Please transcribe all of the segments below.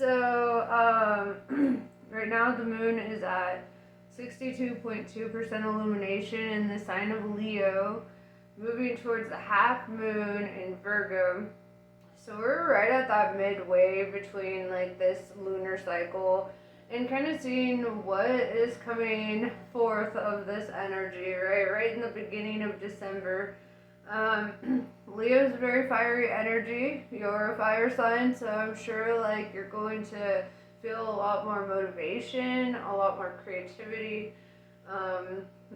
So, right now the moon is at 62.2% illumination in the sign of Leo, moving towards the half moon in Virgo. So we're right at that midway between like this lunar cycle and kind of seeing what is coming forth of this energy, right in the beginning of December. Leo's very fiery energy. You're a fire sign, so I'm sure like you're going to feel a lot more motivation, a lot more creativity,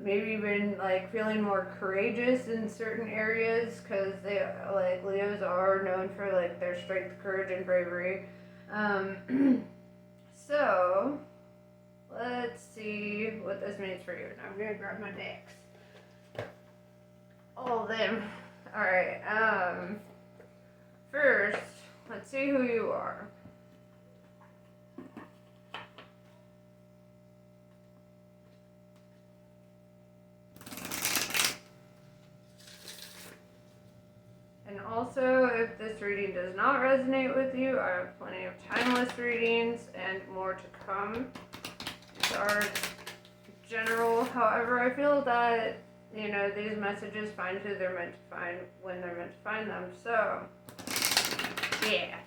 maybe even like feeling more courageous in certain areas, because they like Leos are known for like their strength, courage, and bravery. So let's see what this means for you. Now I'm gonna grab my decks. All of them. All right. First, let's see who you are. And also, if this reading does not resonate with you, I have plenty of timeless readings and more to come. These are general. However, I feel that, you know, these messages find who they're meant to find when they're meant to find them. So, yeah.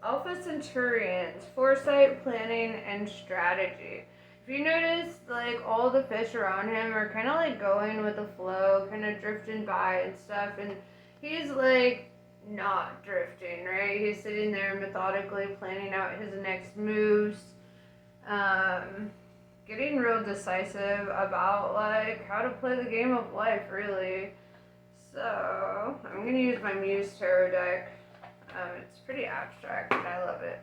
Alpha Centurions, foresight, planning, and strategy. If you notice, like, all the fish around him are kind of like going with the flow, kind of drifting by and stuff, and he's like not drifting, right? He's sitting there methodically planning out his next moves, getting real decisive about like how to play the game of life, really. So I'm gonna use my Muse Tarot deck. It's pretty abstract, and I love it.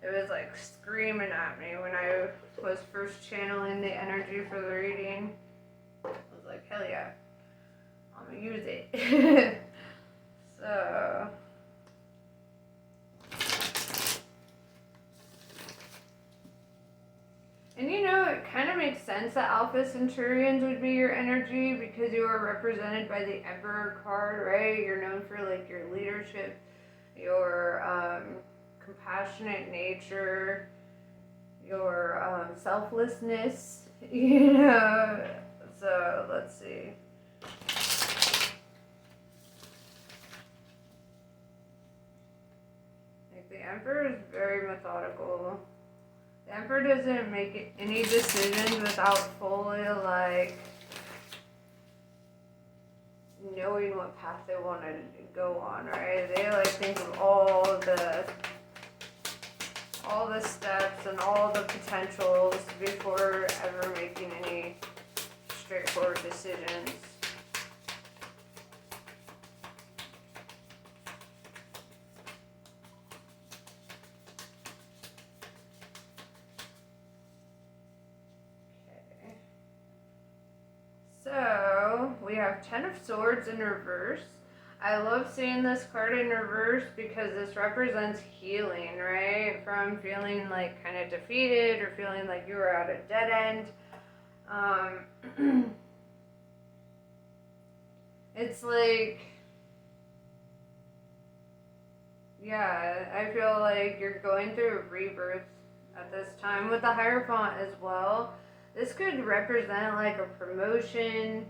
It was like screaming at me when I was first channeling the energy for the reading. I was like, hell yeah, I'm gonna use it. So, and you know, it kind of makes sense that Alpha Centurions would be your energy because you are represented by the Emperor card, right? You're known for like your leadership, your compassionate nature, your selflessness, you know. So let's see. Like the Emperor is very methodical. The Emperor doesn't make any decisions without fully like knowing what path they want to go on, right? They like think of all the steps and all the potentials before ever making any straightforward decisions. Okay. So we have 10 of Swords in reverse. I love seeing this card in reverse because this represents healing, right? From feeling like kind of defeated or feeling like you were at a dead end. It's like, yeah, I feel like you're going through a rebirth at this time with the Hierophant as well. This could represent like a promotion,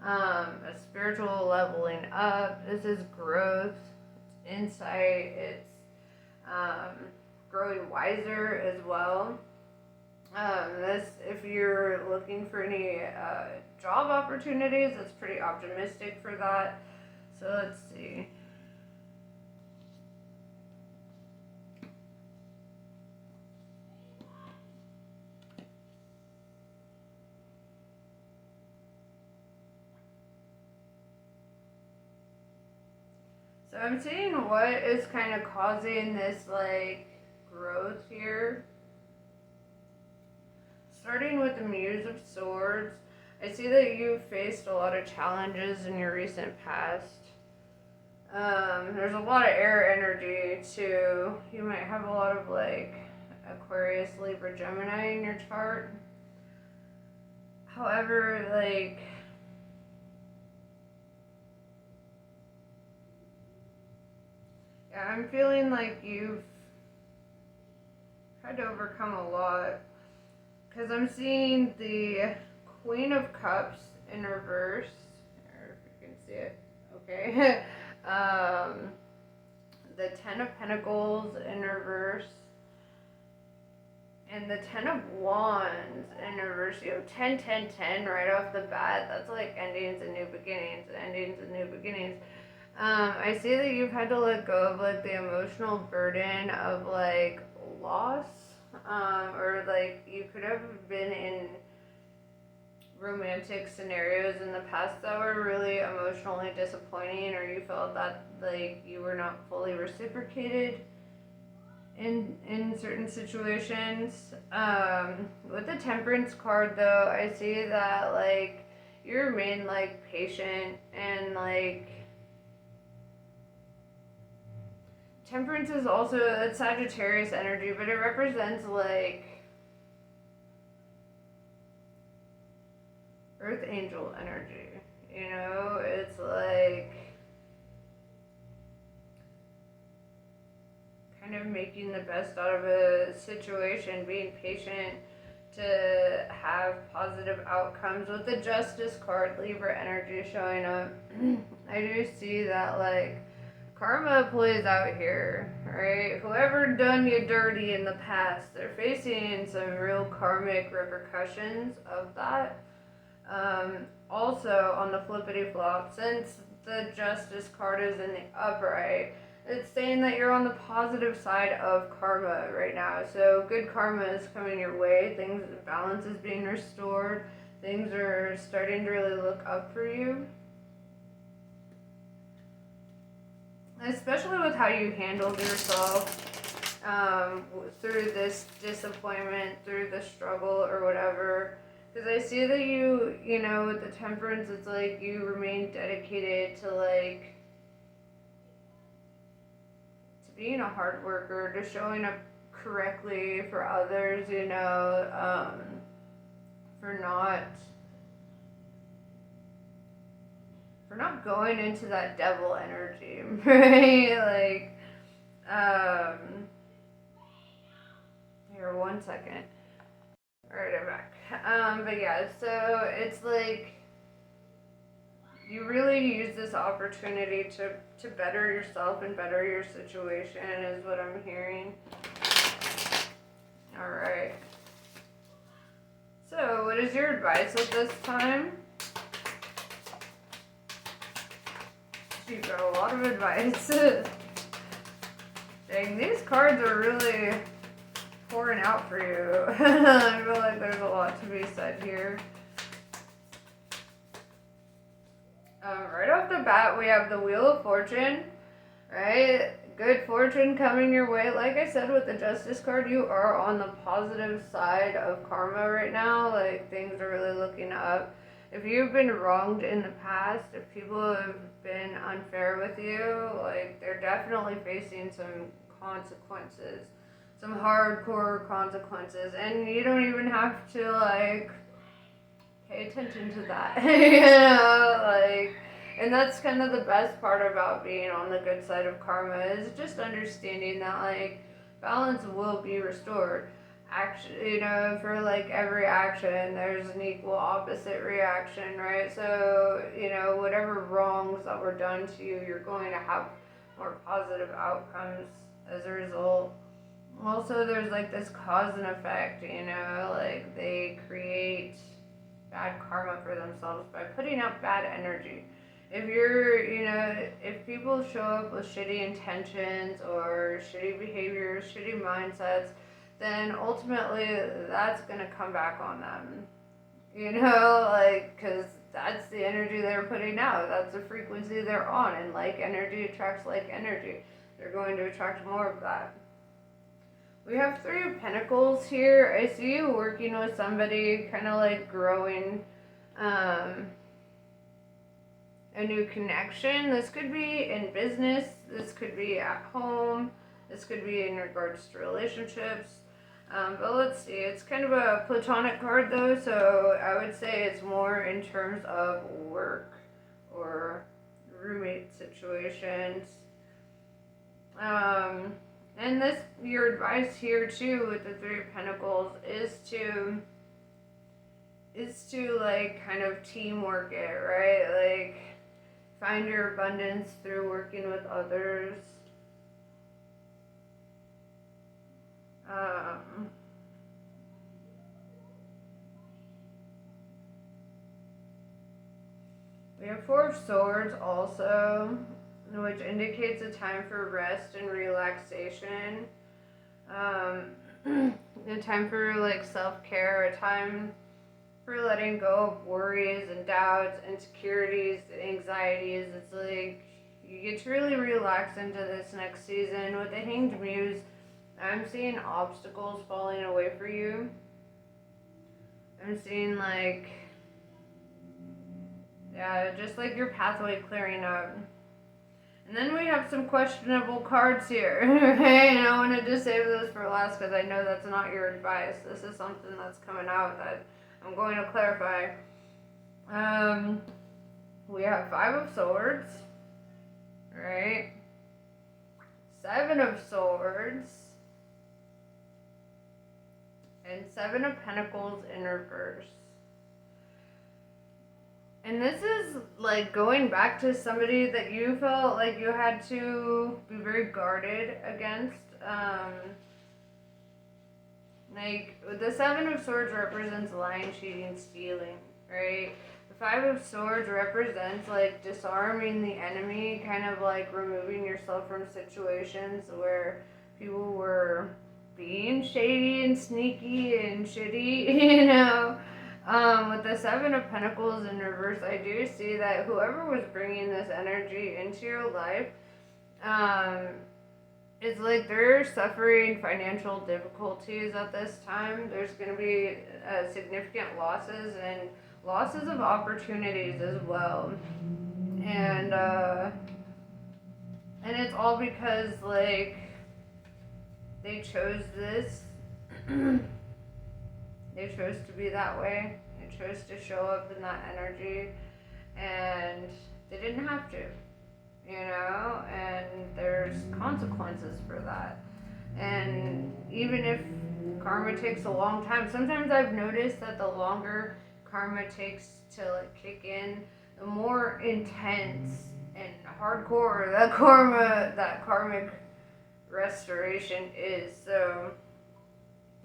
a spiritual leveling up. This is growth, it's insight, it's growing wiser as well. This, if you're looking for any job opportunities, it's pretty optimistic for that. So let's see. So I'm seeing what is kind of causing this like growth here. Starting with the Muse of Swords, I see that you've faced a lot of challenges in your recent past. There's a lot of air energy too. You might have a lot of like Aquarius, Libra, Gemini in your chart. However, like, yeah, I'm feeling like you've tried to overcome a lot. Because I'm seeing the Queen of Cups in reverse. Or if you can see it. Okay. The Ten of Pentacles in reverse. And the Ten of Wands in reverse. You have 10, 10, 10 right off the bat. That's like endings and new beginnings. Endings and new beginnings. I see that you've had to let go of like the emotional burden of like loss. Or like you could have been in romantic scenarios in the past that were really emotionally disappointing, or you felt that like you were not fully reciprocated in certain situations. With the Temperance card though, I see that like you remain like patient, and like Temperance is also a Sagittarius energy, but it represents like Earth Angel energy. You know, it's like kind of making the best out of a situation, being patient to have positive outcomes. With the Justice card, Libra energy showing up, I do see that like karma plays out here, right? Whoever done you dirty in the past, they're facing some real karmic repercussions of that. Also, on the flippity flop, since the Justice card is in the upright, it's saying that you're on the positive side of karma right now. So good karma is coming your way. Things, balance is being restored. Things are starting to really look up for you. Especially with how you handled yourself through this disappointment, through the struggle or whatever. Because I see that you know, with the Temperance, it's like you remain dedicated to like to being a hard worker, to showing up correctly for others, you know, for not going into that devil energy, right? Like, here, 1 second. Alright, I'm back. But yeah, so it's like you really use this opportunity to better yourself and better your situation, is what I'm hearing. Alright. So, what is your advice at this time? You've got a lot of advice. Dang, these cards are really pouring out for you. I feel like there's a lot to be said here. Right off the bat, we have the Wheel of Fortune, right? Good fortune coming your way. Like I said, with the Justice card, you are on the positive side of karma right now. Like, things are really looking up. If you've been wronged in the past, if people have been unfair with you, like, they're definitely facing some consequences, some hardcore consequences, and you don't even have to like pay attention to that. You know, like, and that's kind of the best part about being on the good side of karma, is just understanding that like balance will be restored. Action, you know, for like every action there's an equal opposite reaction, right? So, you know, whatever wrongs that were done to you, you're going to have more positive outcomes as a result. Also, there's like this cause and effect, you know, like they create bad karma for themselves by putting out bad energy. If you're, you know, if people show up with shitty intentions or shitty behaviors, shitty mindsets, then ultimately that's going to come back on them. You know, like, because that's the energy they're putting out. That's the frequency they're on. And like energy attracts like energy. They're going to attract more of that. We have 3 of Pentacles here. I see you working with somebody, kind of like growing Um, a new connection. This could be in business. This could be at home. This could be in regards to relationships. But let's see. It's kind of a platonic card though, so I would say it's more in terms of work or roommate situations. And this, your advice here too with the Three of Pentacles is to like kind of teamwork it, right? Like find your abundance through working with others. We have Four of Swords also, which indicates a time for rest and relaxation. A time for like self-care, a time for letting go of worries and doubts, insecurities, anxieties. It's like you get to really relax into this next season. With the Hanged Muse, I'm seeing obstacles falling away for you. I'm seeing like, yeah, just like your pathway clearing up. And then we have some questionable cards here, okay? And I wanted to save those for last because I know that's not your advice. This is something that's coming out that I'm going to clarify. We have Five of Swords, right? Seven of Swords, and Seven of Pentacles in reverse. And this is like going back to somebody that you felt like you had to be very guarded against. Like the Seven of Swords represents lying, cheating, stealing, right? The Five of Swords represents like disarming the enemy, kind of like removing yourself from situations where people were being shady and sneaky and shitty, you know. With the Seven of Pentacles in reverse, I do see that whoever was bringing this energy into your life, it's like they're suffering financial difficulties at this time. There's going to be significant losses and losses of opportunities as well. And it's all because like they chose this. They chose to be that way. They chose to show up in that energy, and they didn't have to, you know, and there's consequences for that. And even if karma takes a long time, sometimes I've noticed that the longer karma takes to like kick in, the more intense and hardcore that karmic restoration is. So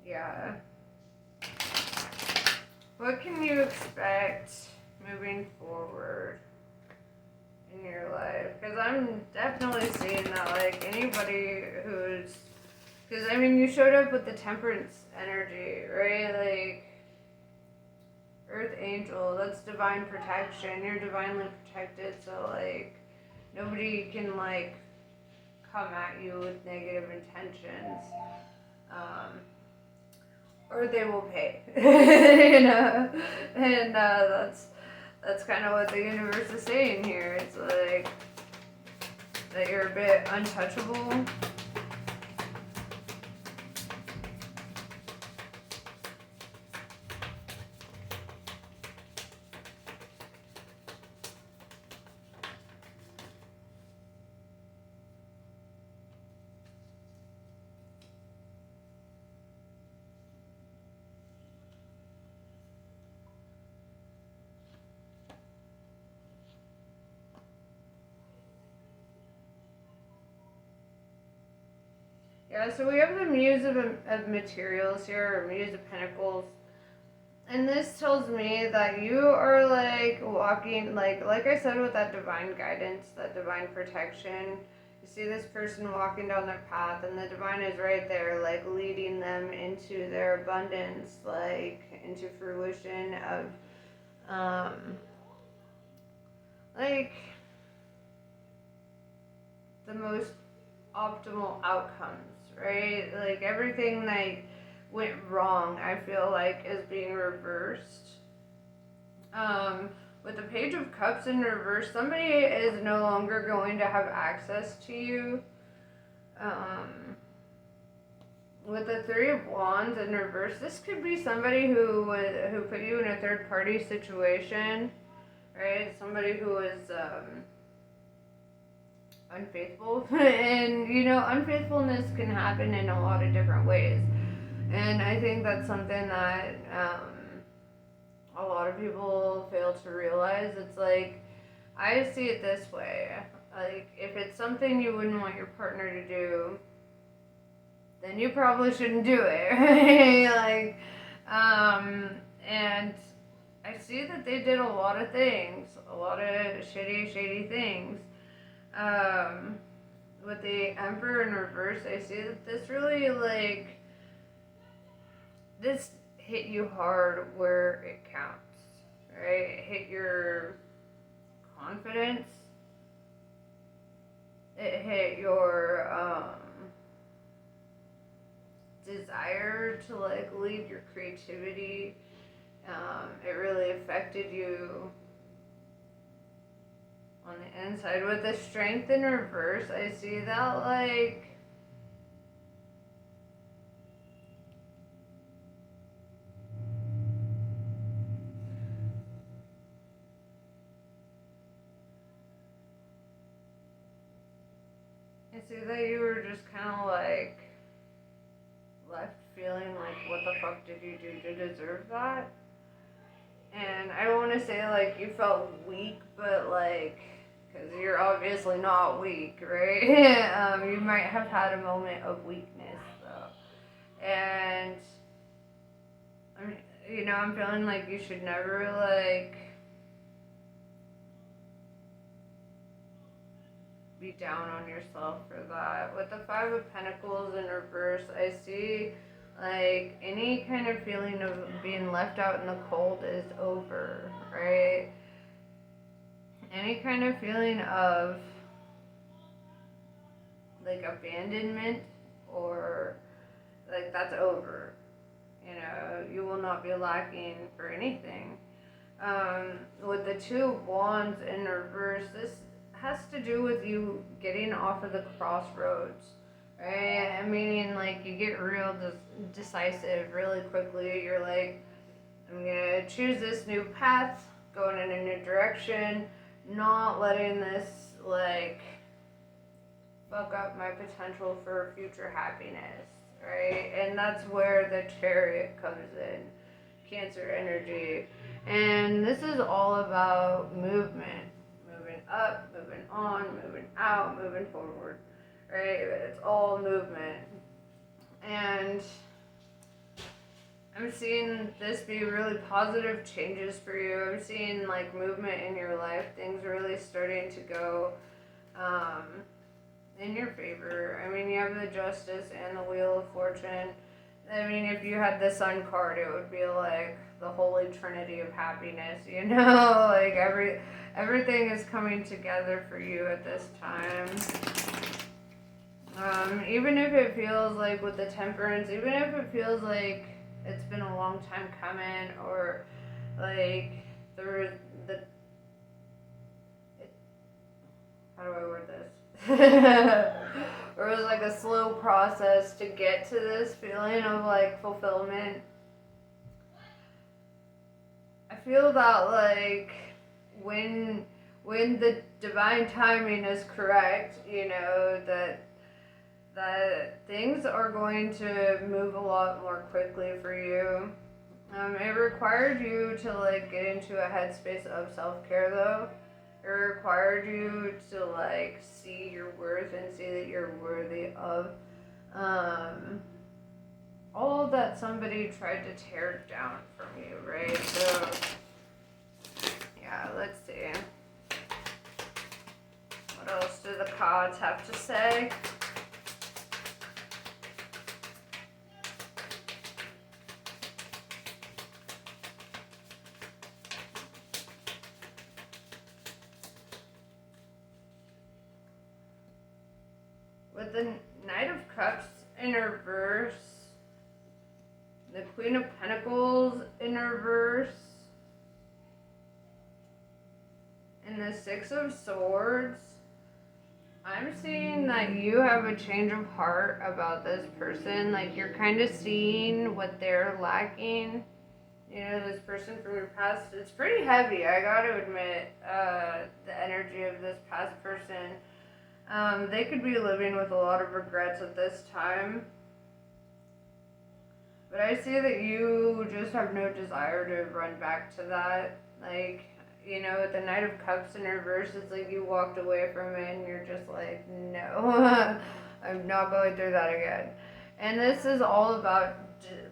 yeah. What can you expect moving forward in your life? Because I'm definitely seeing that, like, anybody who's... Because, I mean, you showed up with the Temperance energy, right? Like, Earth Angel, that's divine protection. You're divinely protected, so, like, nobody can, like, come at you with negative intentions. Or they will pay, you know, and that's kind of what the universe is saying here. It's like that you're a bit untouchable. Yeah, so we have the Muse of Materials here, or Muse of Pentacles. And this tells me that you are like walking, like I said, with that divine guidance, that divine protection. You see this person walking down their path, and the divine is right there, like leading them into their abundance, like into fruition of, like the most optimal outcomes, right? Like everything that went wrong, I feel like, is being reversed. With the Page of Cups in reverse, somebody is no longer going to have access to you. With the Three of Wands in reverse, this could be somebody who put you in a third party situation, right? Somebody who is unfaithful, and unfaithfulness can happen in a lot of different ways, and I think that's something that a lot of people fail to realize. It's like, I see it this way, like, if it's something you wouldn't want your partner to do, then you probably shouldn't do it, right? Like, and I see that they did a lot of things, a lot of shady things. With the Emperor in reverse, I see that this really, like, this hit you hard where it counts, right? It hit your confidence. It hit your, desire to, like, lead your creativity. It really affected you on the inside. With the Strength in reverse, I see that, like, I see that you were just kind of, like, left feeling like, what the fuck did you do to deserve that? And I don't want to say, like, you felt weak, but, like, because you're obviously not weak, right? You might have had a moment of weakness, though. And, I'm feeling like you should never, like, be down on yourself for that. With the Five of Pentacles in reverse, I see, like, any kind of feeling of being left out in the cold is over, right? Any kind of feeling of, like, abandonment, or, like, that's over. You will not be lacking for anything. With the Two of Wands in reverse, this has to do with you getting off of the crossroads, right? Meaning, like, you get real decisive really quickly. You're like, I'm gonna choose this new path, going in a new direction, not letting this, like, fuck up my potential for future happiness, right? And that's where the Chariot comes in, Cancer energy. And this is all about movement. Moving up, moving on, moving out, moving forward, right? It's all movement. And I'm seeing this be really positive changes for you. I'm seeing, like, movement in your life, things really starting to go in your favor. I mean, you have the Justice and the Wheel of Fortune. I mean, if you had the Sun card, it would be like the holy trinity of happiness, like everything is coming together for you at this time. Even if it feels like, with the Temperance, even if it feels like it's been a long time coming, or like how do I word this? Or it was like a slow process to get to this feeling of, like, fulfillment. I feel that, like, when the divine timing is correct, that things are going to move a lot more quickly for you. It required you to, like, get into a headspace of self-care, though. It required you to, like, see your worth and see that you're worthy of all that somebody tried to tear down from you, right? So, yeah, let's see. What else do the cards have to say? With the Knight of Cups in reverse, the Queen of Pentacles in reverse, and the Six of Swords, I'm seeing that you have a change of heart about this person. Like, you're kind of seeing what they're lacking. You know, this person from your past, it's pretty heavy, I gotta admit, the energy of this past person. They could be living with a lot of regrets at this time. But I see that you just have no desire to run back to that. Like, you know, with the Knight of Cups in reverse, it's like you walked away from it and you're just like, no, I'm not going through that again. And this is all about,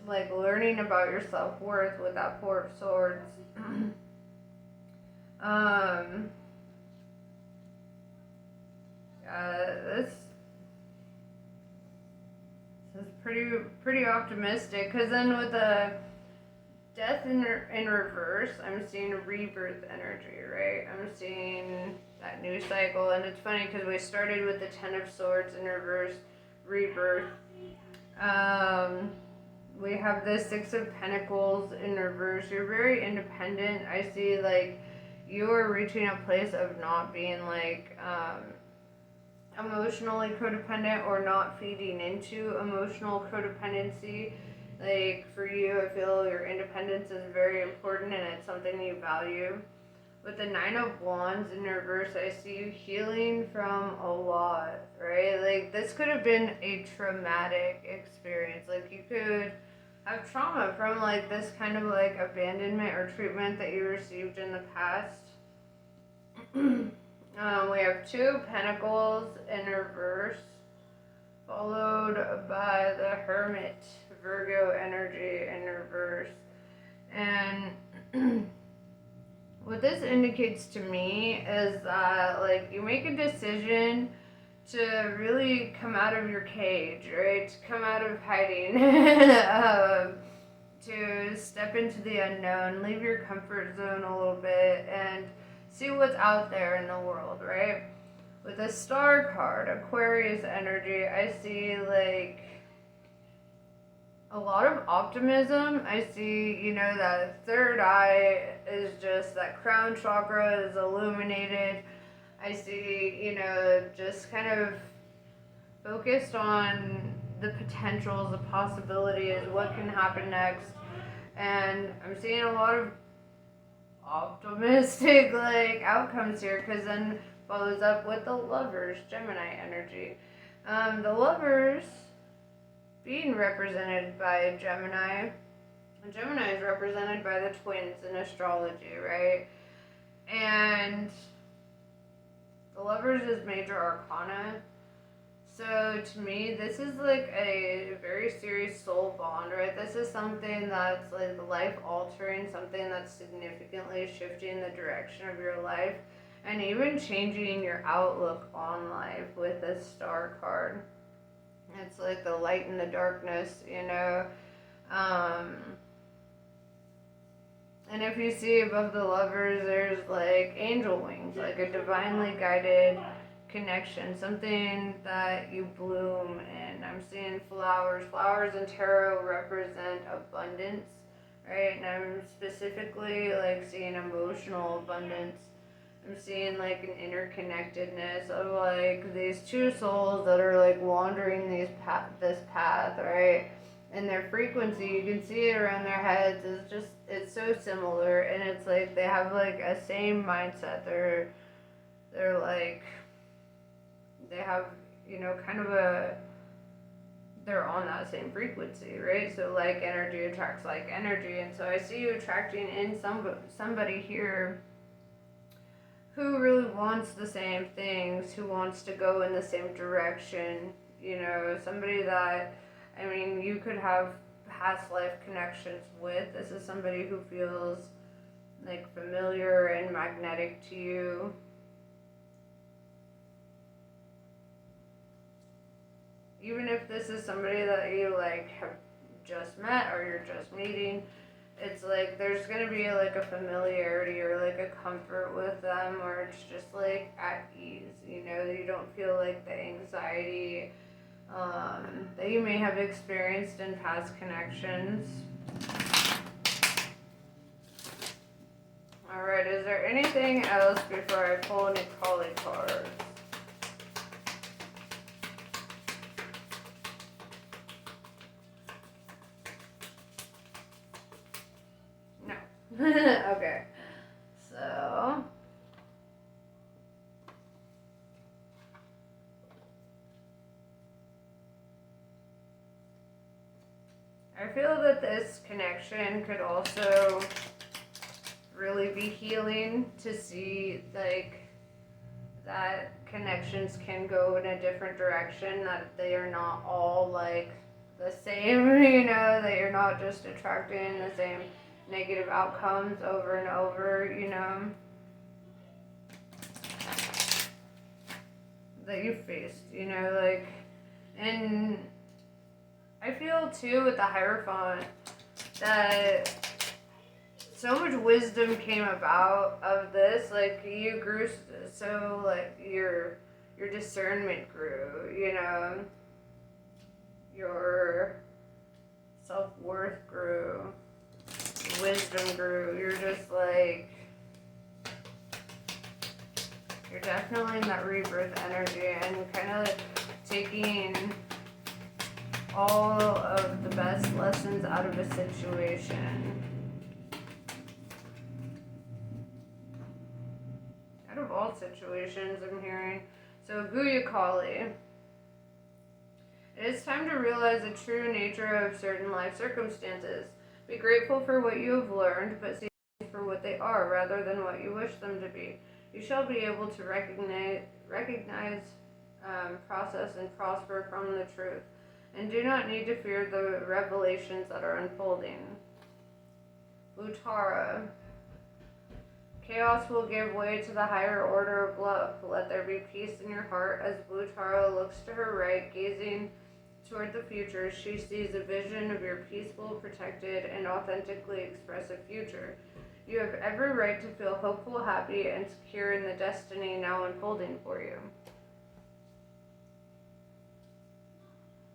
like, learning about your self-worth with that Four of Swords. This is pretty optimistic, because then with the Death in reverse, I'm seeing a rebirth energy, right? I'm seeing that new cycle, and it's funny because we started with the Ten of Swords in reverse, rebirth. We have the Six of Pentacles in reverse. You're very independent. I see, like, you are reaching a place of not being, like, emotionally codependent or not feeding into emotional codependency. Like, for you, I feel your independence is very important and it's something you value. With the Nine of Wands in reverse, I see you healing from a lot, right? Like, this could have been a traumatic experience. Like, you could have trauma from, like, this kind of, like, abandonment or treatment that you received in the past. We have Two of Pentacles in reverse, followed by the Hermit, Virgo energy in reverse. And what this indicates to me is that, like, you make a decision to really come out of your cage, right? To come out of hiding, to step into the unknown, leave your comfort zone a little bit, and see what's out there in the world, right? With the Star card, Aquarius energy, I see, like, a lot of optimism. I see, you know, that third eye is just, that crown chakra is illuminated. I see, you know, just kind of focused on the potentials, the possibilities, what can happen next. And I'm seeing a lot of optimistic, like, outcomes here, because then follows up with the Lovers, Gemini energy. The Lovers being represented by Gemini. Gemini is represented by the twins in astrology, right? And the Lovers is major arcana. So to me, this is like a very serious soul bond, right? This is something that's like life altering, something that's significantly shifting the direction of your life, and even changing your outlook on life with this Star card. It's like the light and the darkness, you know. And if you see above the Lovers, there's like angel wings, like a divinely guided connection, something that you bloom in. I'm seeing flowers. Flowers in tarot represent abundance, right? And I'm specifically like seeing emotional abundance. I'm seeing like an interconnectedness of like these two souls that are like wandering this path, right? And their frequency, you can see it around their heads, is just, it's so similar, and it's like they have like a same mindset. They're like, they have, you know, kind of they're on that same frequency, right? So like energy attracts like energy, and so I see you attracting in somebody here who really wants the same things, who wants to go in the same direction, you know, somebody that, I mean, you could have past life connections with. This is somebody who feels like familiar and magnetic to you. Even if this is somebody that you like have just met or you're just meeting, it's like there's gonna be like a familiarity or like a comfort with them, or it's just like at ease, you know, that you don't feel like the anxiety that you may have experienced in past connections. Alright, is there anything else before I pull any Kali cards? No. Okay. So I feel that this connection could also really be healing, to see like that connections can go in a different direction, that they are not all like the same, you know, that you're not just attracting the same negative outcomes over and over, you know, that you faced, you know, like, and I feel too with the Hierophant that so much wisdom came about of this, like you grew, so like your discernment grew, you know, your self-worth grew, wisdom grew, you're just like, you're definitely in that rebirth energy, and kind of like taking all of the best lessons out of a situation. Out of all situations, I'm hearing. So, Guya Kali. It is time to realize the true nature of certain life circumstances. Be grateful for what you have learned, but see things for what they are, rather than what you wish them to be. You shall be able to recognize, process, and prosper from the truth, and do not need to fear the revelations that are unfolding. Lutara. Chaos will give way to the higher order of love. Let there be peace in your heart. As Blue Tara looks to her right, gazing toward the future, she sees a vision of your peaceful, protected, and authentically expressive future. You have every right to feel hopeful, happy, and secure in the destiny now unfolding for you.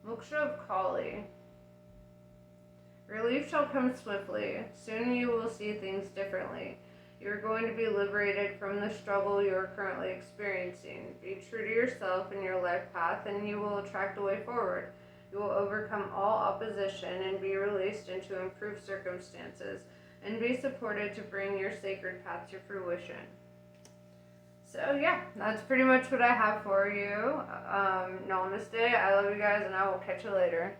Moksha of Kali. Relief shall come swiftly. Soon you will see things differently. You are going to be liberated from the struggle you are currently experiencing. Be true to yourself and your life path, and you will attract a way forward. You will overcome all opposition and be released into improved circumstances, and be supported to bring your sacred path to fruition. So yeah, that's pretty much what I have for you. Namaste. I love you guys, and I will catch you later.